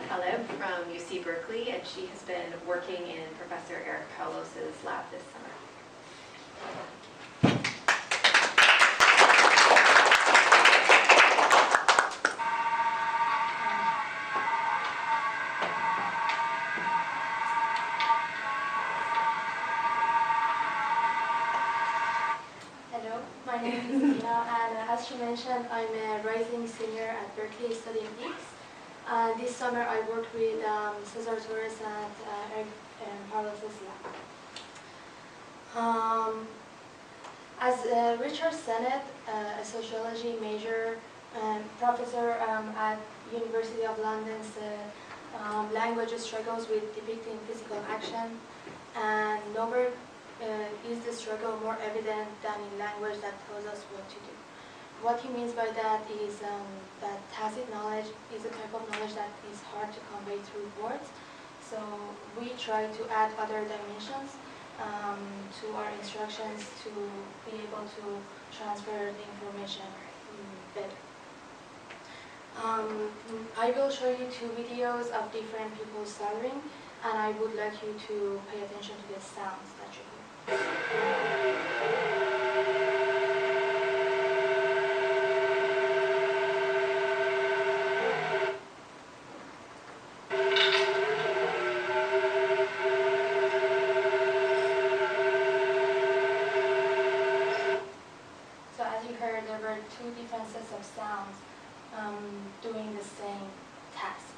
Taleb from UC Berkeley, and she has been working in Professor Eric Carlos's lab this summer. Hello, my name is Tina, and as she mentioned, I'm a rising senior at Berkeley studying X. This summer I worked with Cesar Torres at Eric Carlos's lab. As Richard Sennett, a sociology major professor at University of London's language struggles with depicting physical action, and nowhere is the struggle more evident than in language that tells us what to do. What he means by that is that tacit knowledge is a type of knowledge that is hard to convey through words. So we try to add other dimensions to our instructions to be able to transfer the information better. I will show you two videos of different people stuttering, and I would like you to pay attention to the sounds that you hear. So as you heard, there were two different sets of sounds doing the same task.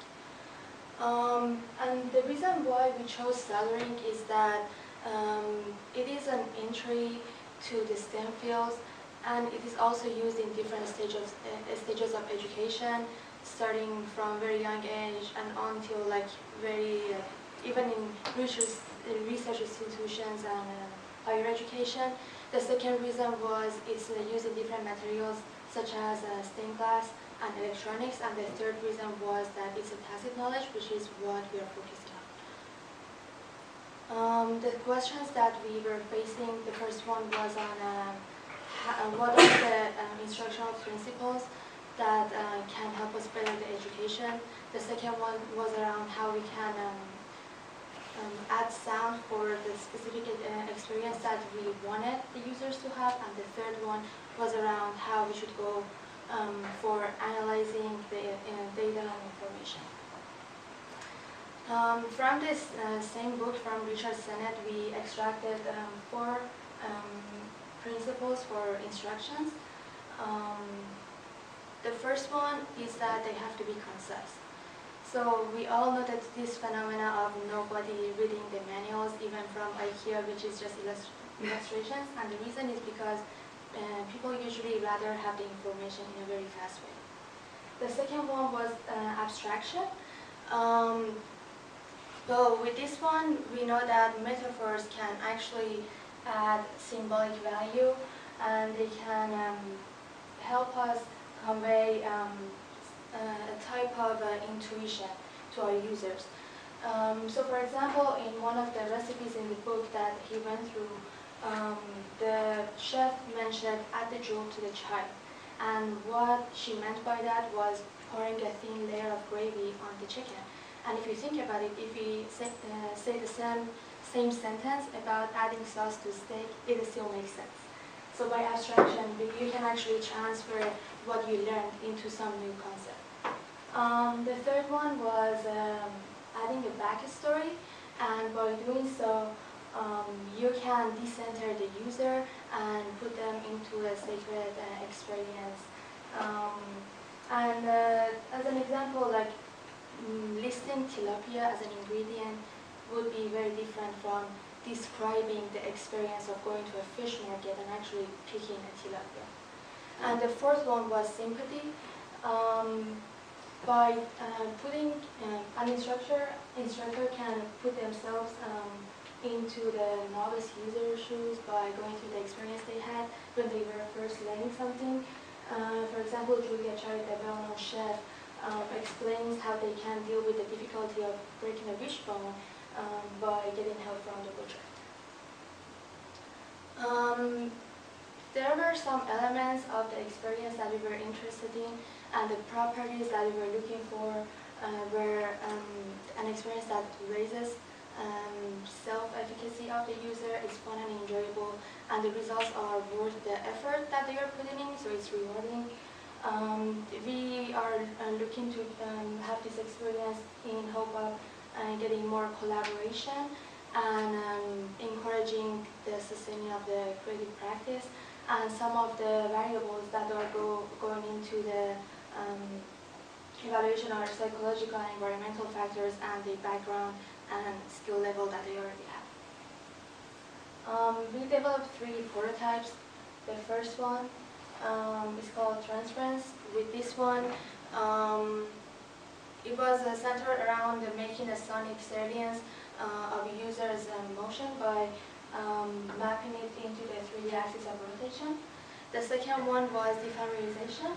And the reason why we chose stuttering is that it is an entry to the STEM fields, and it is also used in different stages of education, starting from very young age and until like even in research institutions and higher education. The second reason was it's used in different materials such as stained glass and electronics, and the third reason was that it's a tacit knowledge, which is what we are focused on. The questions that we were facing, the first one was on what are the instructional principles that can help us better the education. The second one was around how we can add sound for the specific experience that we wanted the users to have, and the third one was around how we should go for analyzing the data and information. From this same book from Richard Sennett, we extracted four principles for instructions. The first one is that they have to be concise. So we all know that this phenomena of nobody reading the manuals, even from IKEA, which is just illustrations, and the reason is because people usually rather have the information in a very fast way. The second one was abstraction. Well, with this one, we know that metaphors can actually add symbolic value, and they can help us convey a type of intuition to our users. So for example, in one of the recipes in the book that he went through, the chef mentioned add the jewel to the child. And what she meant by that was pouring a thin layer of gravy on the chicken. And if you think about it, if we say the same sentence about adding sauce to steak, it still makes sense. So by abstraction, you can actually transfer what you learned into some new concept. The third one was adding a backstory, and by doing so, you can decenter the user and put them into a sacred experience. As an example, like listing tilapia as an ingredient would be very different from describing the experience of going to a fish market and actually picking a tilapia. And the fourth one was sympathy. By putting an instructor can put themselves into the novice user's shoes by going through the experience they had when they were first learning something. For example, Julia Charit, the well-known chef, explains how they can deal with the difficulty of breaking a wishbone by getting help from the butcher. There were some elements of the experience that we were interested in, and the properties that we were looking for where an experience that raises self-efficacy of the user is fun and enjoyable, and the results are worth the effort that they are putting in, so it's rewarding. We are looking to have this experience in hope of getting more collaboration and encouraging the sustaining of the creative practice, and some of the variables that are going into the evaluation are psychological and environmental factors and the background and skill level that they already have. We developed 3 prototypes. The first one is called Transference. With this one, it was centered around making a sonic salience of a user's motion by mapping it into the 3D axis of rotation. The second one was defamiliarization,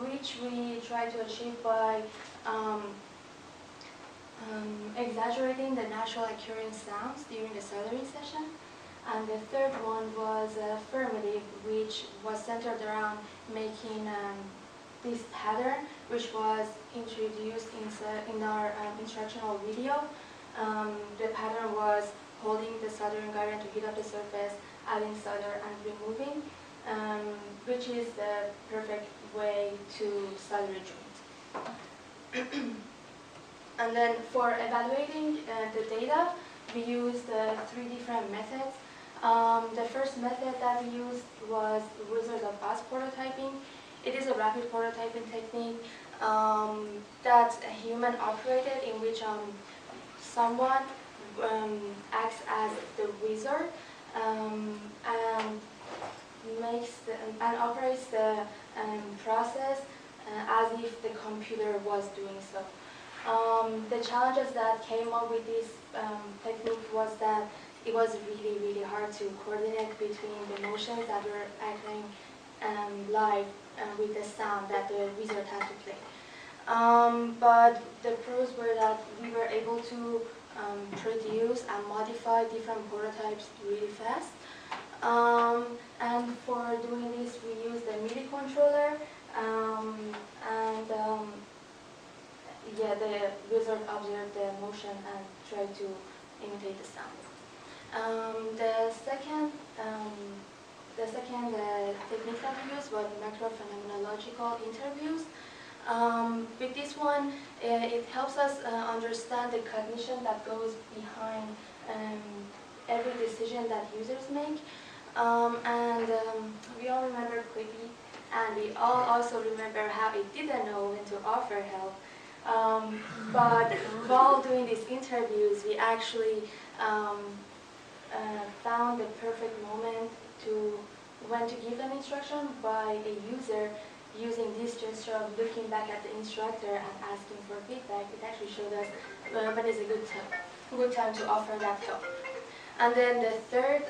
which we try to achieve by exaggerating the natural occurring sounds during the soldering session. And the third one was affirmative, which was centered around making this pattern, which was introduced in our instructional video. The pattern was holding the soldering garment to heat up the surface, adding solder and removing, which is the perfect way to solder a joint. And then for evaluating the data, we used 3 different methods. The first method that we used was Wizard of Oz prototyping. It is a rapid prototyping technique that's human operated, in which someone acts as the wizard and operates the process as if the computer was doing so. The challenges that came up with this technique was that it was really, really hard to coordinate between the motions that were acting live with the sound that the wizard had to play. But the pros were that we were able to produce and modify different prototypes really fast. And for doing this, we used a MIDI controller, the wizard observed the motion and tried to imitate the sound. The second technique that we used was macrophenomenological interviews. With this one, it helps us understand the cognition that goes behind every decision that users make. We all remember Quippy, and we all also remember how it didn't know when to offer help. But while doing these interviews, we actually found the perfect moment when to give an instruction by a user using this gesture of looking back at the instructor and asking for feedback. It actually showed us when is a good time to offer that help. And then the third